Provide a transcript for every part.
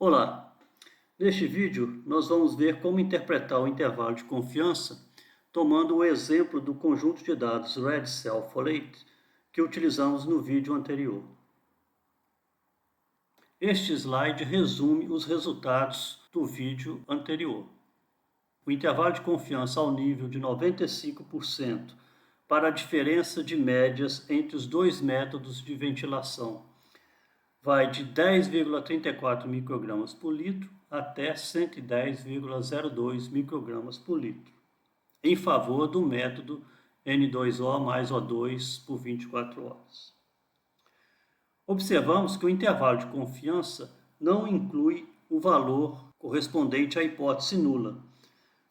Olá! Neste vídeo, nós vamos ver como interpretar o intervalo de confiança tomando o exemplo do conjunto de dados Red Cell Folate que utilizamos no vídeo anterior. Este slide resume os resultados do vídeo anterior. O intervalo de confiança ao nível de 95% para a diferença de médias entre os dois métodos de ventilação vai de 10,34 microgramas por litro até 110,02 microgramas por litro, em favor do método N2O mais O2 por 24 horas. Observamos que o intervalo de confiança não inclui o valor correspondente à hipótese nula,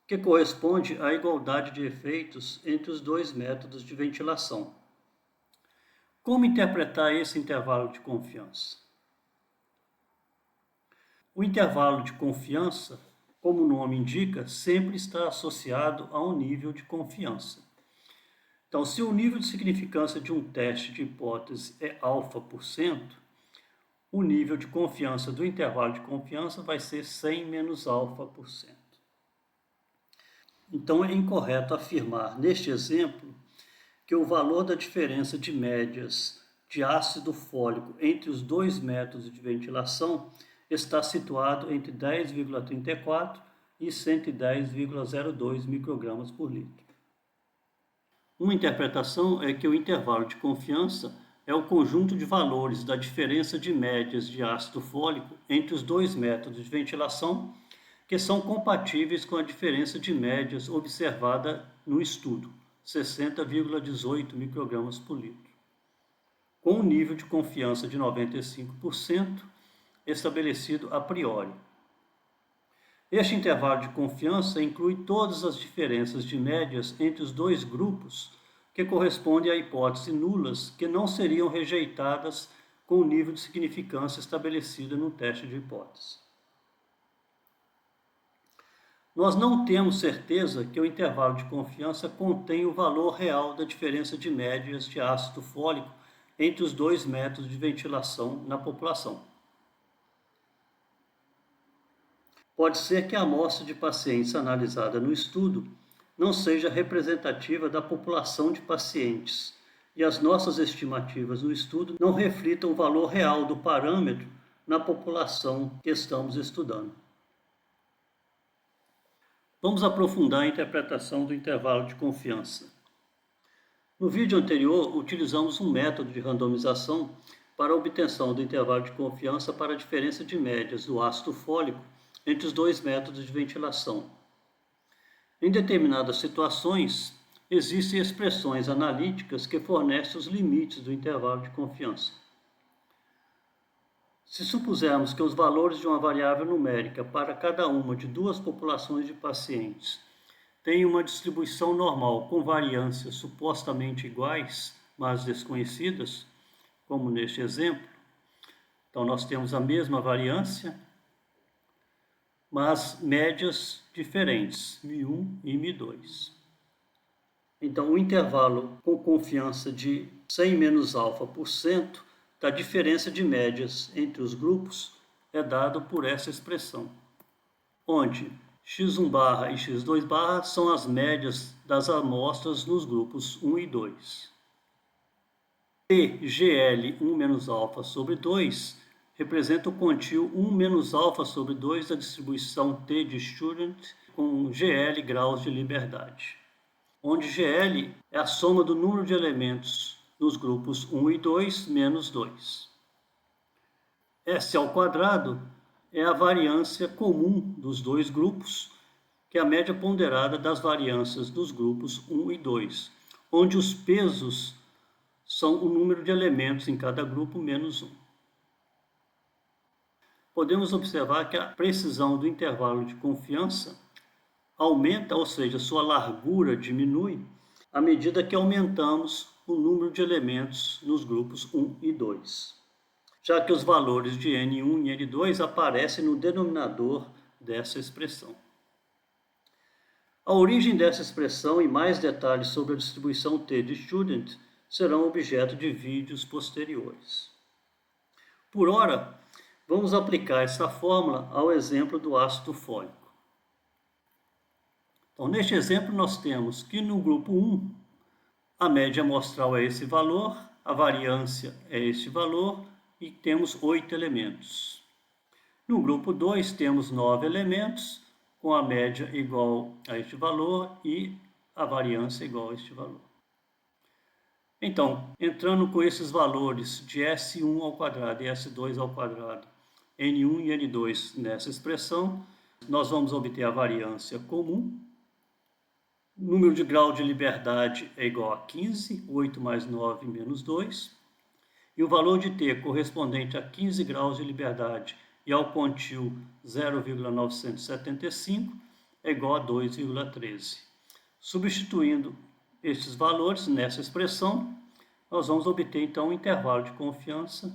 que corresponde à igualdade de efeitos entre os dois métodos de ventilação. Como interpretar esse intervalo de confiança? O intervalo de confiança, como o nome indica, sempre está associado a um nível de confiança. Então, se o nível de significância de um teste de hipótese é α%, o nível de confiança do intervalo de confiança vai ser 100 menos α%. Então, é incorreto afirmar, neste exemplo, que o valor da diferença de médias de ácido fólico entre os dois métodos de ventilação está situado entre 10,34 e 110,02 microgramas por litro. Uma interpretação é que o intervalo de confiança é o conjunto de valores da diferença de médias de ácido fólico entre os dois métodos de ventilação que são compatíveis com a diferença de médias observada no estudo, 60,18 microgramas por litro, com um nível de confiança de 95%, estabelecido a priori. Este intervalo de confiança inclui todas as diferenças de médias entre os dois grupos que correspondem a hipóteses nulas que não seriam rejeitadas com o nível de significância estabelecido no teste de hipótese. Nós não temos certeza que o intervalo de confiança contém o valor real da diferença de médias de ácido fólico entre os dois métodos de ventilação na população. Pode ser que a amostra de pacientes analisada no estudo não seja representativa da população de pacientes e as nossas estimativas no estudo não reflitam o valor real do parâmetro na população que estamos estudando. Vamos aprofundar a interpretação do intervalo de confiança. No vídeo anterior, utilizamos um método de randomização para a obtenção do intervalo de confiança para a diferença de médias do ácido fólico entre os dois métodos de ventilação. Em determinadas situações, existem expressões analíticas que fornecem os limites do intervalo de confiança. Se supusermos que os valores de uma variável numérica para cada uma de duas populações de pacientes têm uma distribuição normal com variâncias supostamente iguais, mas desconhecidas, como neste exemplo, então nós temos a mesma variância, mas médias diferentes, μ1 e μ2. Então, o intervalo com confiança de 100 menos α% da diferença de médias entre os grupos é dado por essa expressão, onde x1 barra e x2 barra são as médias das amostras nos grupos 1 e 2. Tgl1 menos α sobre 2 representa o quantio 1 menos α sobre 2 da distribuição T de Student com GL graus de liberdade, onde GL é a soma do número de elementos nos grupos 1 e 2 menos 2. S ao quadrado é a variância comum dos dois grupos, que é a média ponderada das variâncias dos grupos 1 e 2, onde os pesos são o número de elementos em cada grupo menos 1. Podemos observar que a precisão do intervalo de confiança aumenta, ou seja, sua largura diminui, à medida que aumentamos o número de elementos nos grupos 1 e 2, já que os valores de N1 e N2 aparecem no denominador dessa expressão. A origem dessa expressão e mais detalhes sobre a distribuição T de Student serão objeto de vídeos posteriores. Por ora, Vamos aplicar essa fórmula ao exemplo do ácido fólico. Então, neste exemplo, nós temos que no grupo 1, a média amostral é esse valor, a variância é este valor e temos 8 elementos. No grupo 2, temos 9 elementos, com a média igual a este valor e a variância igual a este valor. Então, entrando com esses valores de S1 ao quadrado e S2 ao quadrado, N1 e N2 nessa expressão, nós vamos obter a variância comum. O número de grau de liberdade é igual a 15, 8 mais 9 menos 2. E o valor de T correspondente a 15 graus de liberdade e ao quantil 0,975 é igual a 2,13. Substituindo estes valores nessa expressão, nós vamos obter então um intervalo de confiança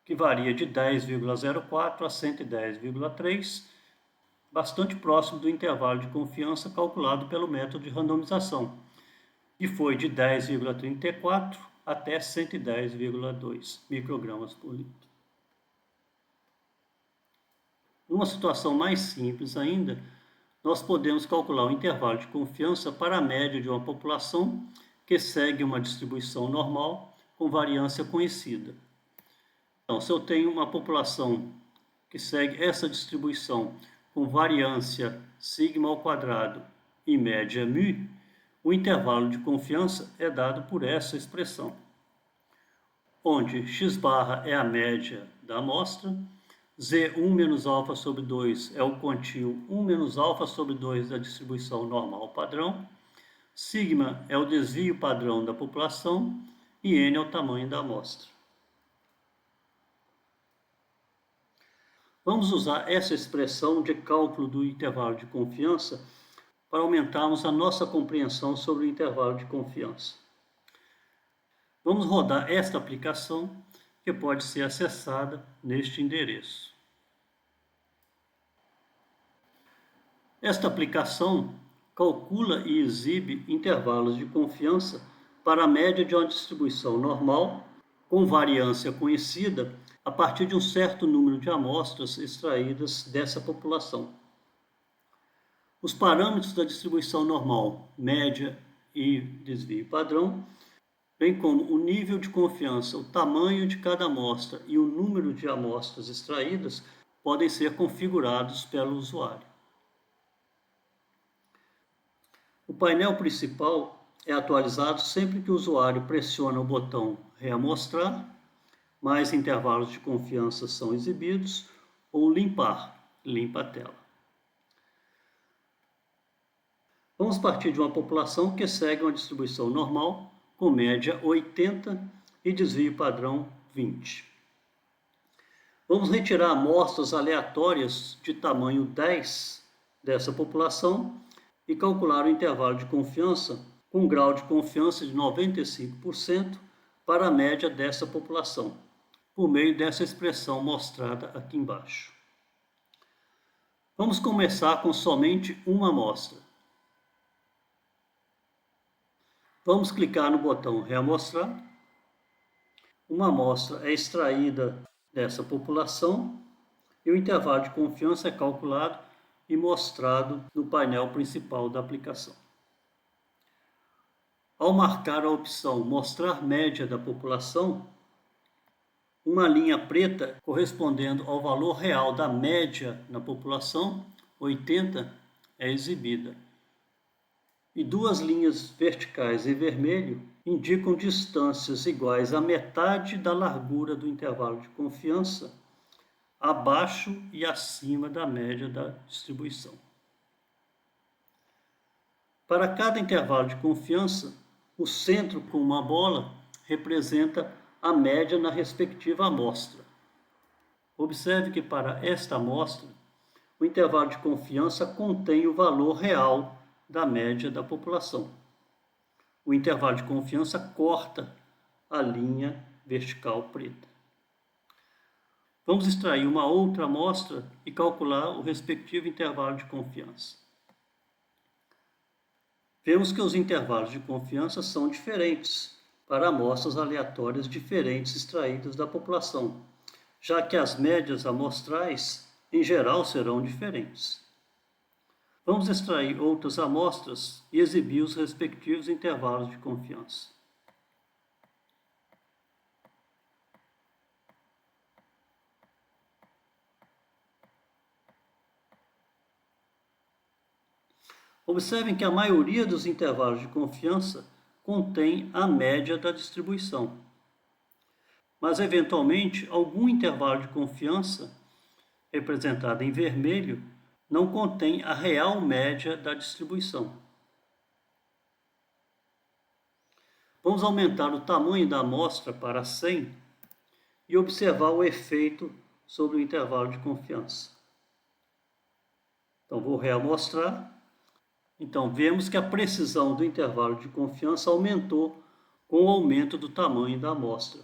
que varia de 10,04 a 110,3, bastante próximo do intervalo de confiança calculado pelo método de randomização, que foi de 10,34 até 110,2 microgramas por litro. Numa situação mais simples ainda, nós podemos calcular o intervalo de confiança para a média de uma população que segue uma distribuição normal com variância conhecida. Então, se eu tenho uma população que segue essa distribuição com variância sigma ao quadrado e média μ, o intervalo de confiança é dado por essa expressão, onde x barra é a média da amostra, Z1 menos alfa sobre 2 é o quantil 1 menos alfa sobre 2 da distribuição normal padrão, sigma é o desvio padrão da população e n é o tamanho da amostra. Vamos usar essa expressão de cálculo do intervalo de confiança para aumentarmos a nossa compreensão sobre o intervalo de confiança. Vamos rodar esta aplicação, que pode ser acessada neste endereço. Esta aplicação calcula e exibe intervalos de confiança para a média de uma distribuição normal, com variância conhecida, a partir de um certo número de amostras extraídas dessa população. Os parâmetros da distribuição normal, média e desvio padrão, bem como o nível de confiança, o tamanho de cada amostra e o número de amostras extraídas, podem ser configurados pelo usuário. O painel principal é atualizado sempre que o usuário pressiona o botão Reamostrar, mais intervalos de confiança são exibidos, ou Limpar, limpa a tela. Vamos partir de uma população que segue uma distribuição normal, com média 80 e desvio padrão 20. Vamos retirar amostras aleatórias de tamanho 10 dessa população e calcular o intervalo de confiança com grau de confiança de 95% para a média dessa população, por meio dessa expressão mostrada aqui embaixo. Vamos começar com somente uma amostra. Vamos clicar no botão Reamostrar. Uma amostra é extraída dessa população e o intervalo de confiança é calculado e mostrado no painel principal da aplicação. Ao marcar a opção Mostrar média da população, uma linha preta correspondendo ao valor real da média na população, 80, é exibida. E duas linhas verticais em vermelho indicam distâncias iguais à metade da largura do intervalo de confiança, abaixo e acima da média da distribuição. Para cada intervalo de confiança, o centro com uma bola representa a média na respectiva amostra. Observe que para esta amostra, o intervalo de confiança contém o valor real da média da população. O intervalo de confiança corta a linha vertical preta. Vamos extrair uma outra amostra e calcular o respectivo intervalo de confiança. Vemos que os intervalos de confiança são diferentes para amostras aleatórias diferentes extraídas da população, já que as médias amostrais, em geral, serão diferentes. Vamos extrair outras amostras e exibir os respectivos intervalos de confiança. Observem que a maioria dos intervalos de confiança contém a média da distribuição. Mas, eventualmente, algum intervalo de confiança, representado em vermelho, não contém a real média da distribuição. Vamos aumentar o tamanho da amostra para 100 e observar o efeito sobre o intervalo de confiança. Então, vou reamostrar. Então, vemos que a precisão do intervalo de confiança aumentou com o aumento do tamanho da amostra,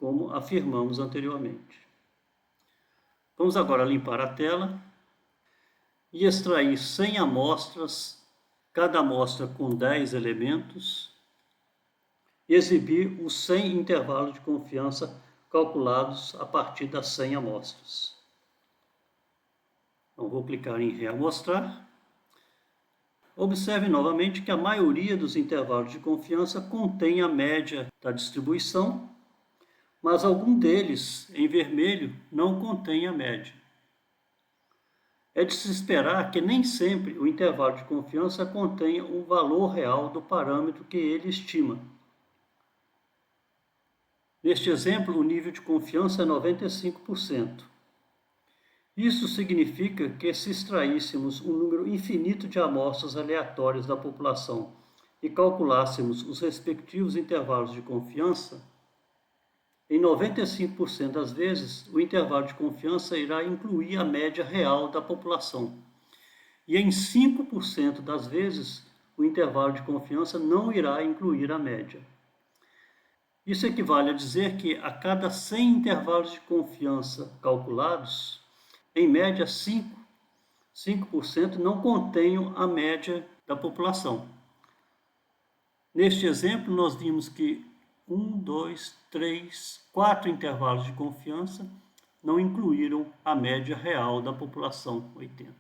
como afirmamos anteriormente. Vamos agora limpar a tela e extrair 100 amostras, cada amostra com 10 elementos, e exibir os 100 intervalos de confiança calculados a partir das 100 amostras. Então, vou clicar em reamostrar. Observe novamente que a maioria dos intervalos de confiança contém a média da distribuição, mas algum deles, em vermelho, não contém a média. É de se esperar que nem sempre o intervalo de confiança contenha o valor real do parâmetro que ele estima. Neste exemplo, o nível de confiança é 95%. Isso significa que se extraíssemos um número infinito de amostras aleatórias da população e calculássemos os respectivos intervalos de confiança, em 95% das vezes, o intervalo de confiança irá incluir a média real da população. E em 5% das vezes, o intervalo de confiança não irá incluir a média. Isso equivale a dizer que a cada 100 intervalos de confiança calculados, em média 5% não contenham a média da população. Neste exemplo, nós vimos que 1, 2, 3, 4 intervalos de confiança não incluíram a média real da população 80.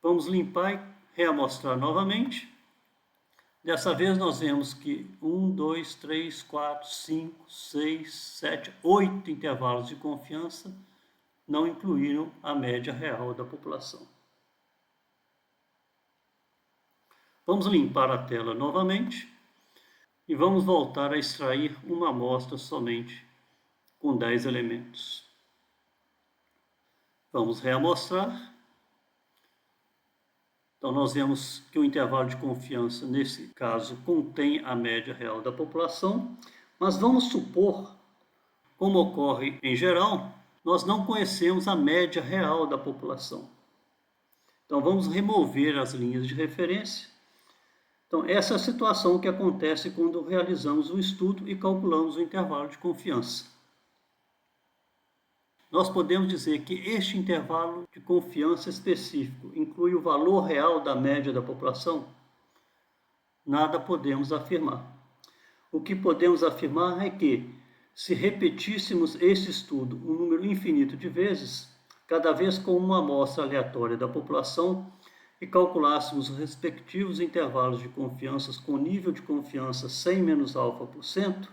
Vamos limpar e reamostrar novamente. Dessa vez nós vemos que 1, 2, 3, 4, 5, 6, 7, 8 intervalos de confiança não incluíram a média real da população. Vamos limpar a tela novamente e vamos voltar a extrair uma amostra somente com 10 elementos. Vamos reamostrar. Então, nós vemos que o intervalo de confiança, nesse caso, contém a média real da população, mas vamos supor, como ocorre em geral, nós não conhecemos a média real da população. Então, vamos remover as linhas de referência. Então, essa é a situação que acontece quando realizamos o estudo e calculamos o intervalo de confiança. Nós podemos dizer que este intervalo de confiança específico inclui o valor real da média da população? Nada podemos afirmar. O que podemos afirmar é que, se repetíssemos esse estudo um número infinito de vezes, cada vez com uma amostra aleatória da população, e calculássemos os respectivos intervalos de confiança com nível de confiança 100 menos alfa%,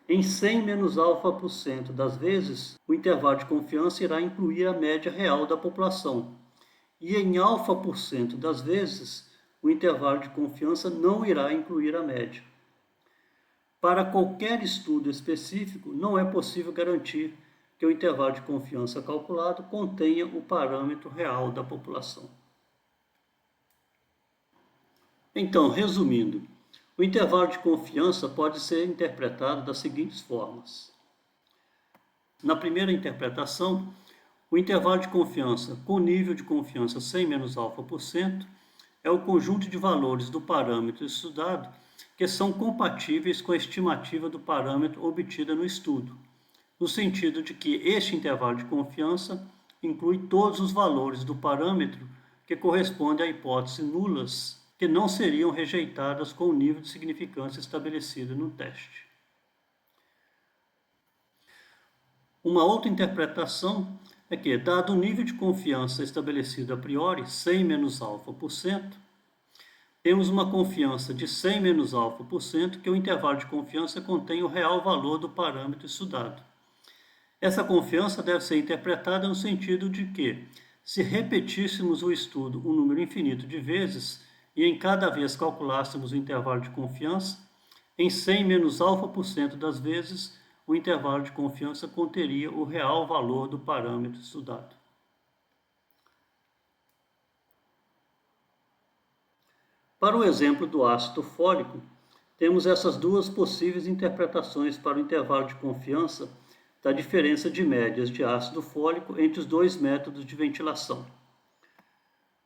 em 100 menos alfa% das vezes, o intervalo de confiança irá incluir a média real da população. E em alfa% das vezes, o intervalo de confiança não irá incluir a média. Para qualquer estudo específico, não é possível garantir que o intervalo de confiança calculado contenha o parâmetro real da população. Então, resumindo, o intervalo de confiança pode ser interpretado das seguintes formas. Na primeira interpretação, o intervalo de confiança com nível de confiança 100 menos alfa% é o conjunto de valores do parâmetro estudado que são compatíveis com a estimativa do parâmetro obtida no estudo, no sentido de que este intervalo de confiança inclui todos os valores do parâmetro que correspondem a hipóteses nulas que não seriam rejeitadas com o nível de significância estabelecido no teste. Uma outra interpretação é que, dado o nível de confiança estabelecido a priori, 100 menos α%, temos uma confiança de 100 menos α%, que o intervalo de confiança contém o real valor do parâmetro estudado. Essa confiança deve ser interpretada no sentido de que, se repetíssemos o estudo um número infinito de vezes e em cada vez calculássemos o intervalo de confiança, em 100 menos α% das vezes, o intervalo de confiança conteria o real valor do parâmetro estudado. Para o exemplo do ácido fólico, temos essas duas possíveis interpretações para o intervalo de confiança da diferença de médias de ácido fólico entre os dois métodos de ventilação.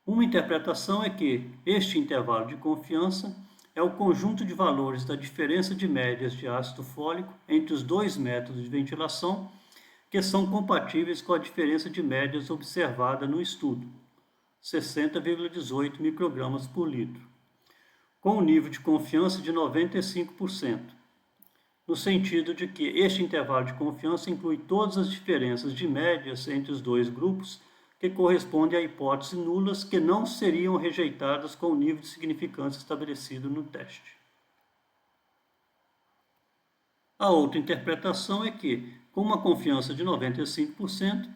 Uma interpretação é que este intervalo de confiança é o conjunto de valores da diferença de médias de ácido fólico entre os dois métodos de ventilação que são compatíveis com a diferença de médias observada no estudo, 60,18 microgramas por litro, com um nível de confiança de 95%. No sentido de que este intervalo de confiança inclui todas as diferenças de médias entre os dois grupos que correspondem a hipóteses nulas que não seriam rejeitadas com o nível de significância estabelecido no teste. A outra interpretação é que, com uma confiança de 95%,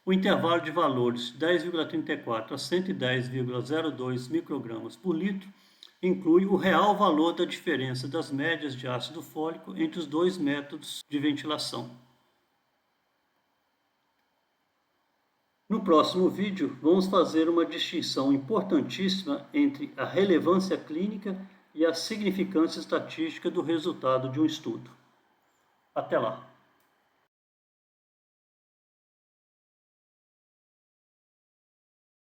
o intervalo de valores 10,34 a 110,02 microgramas por litro inclui o real valor da diferença das médias de ácido fólico entre os dois métodos de ventilação. No próximo vídeo, vamos fazer uma distinção importantíssima entre a relevância clínica e a significância estatística do resultado de um estudo. Até lá!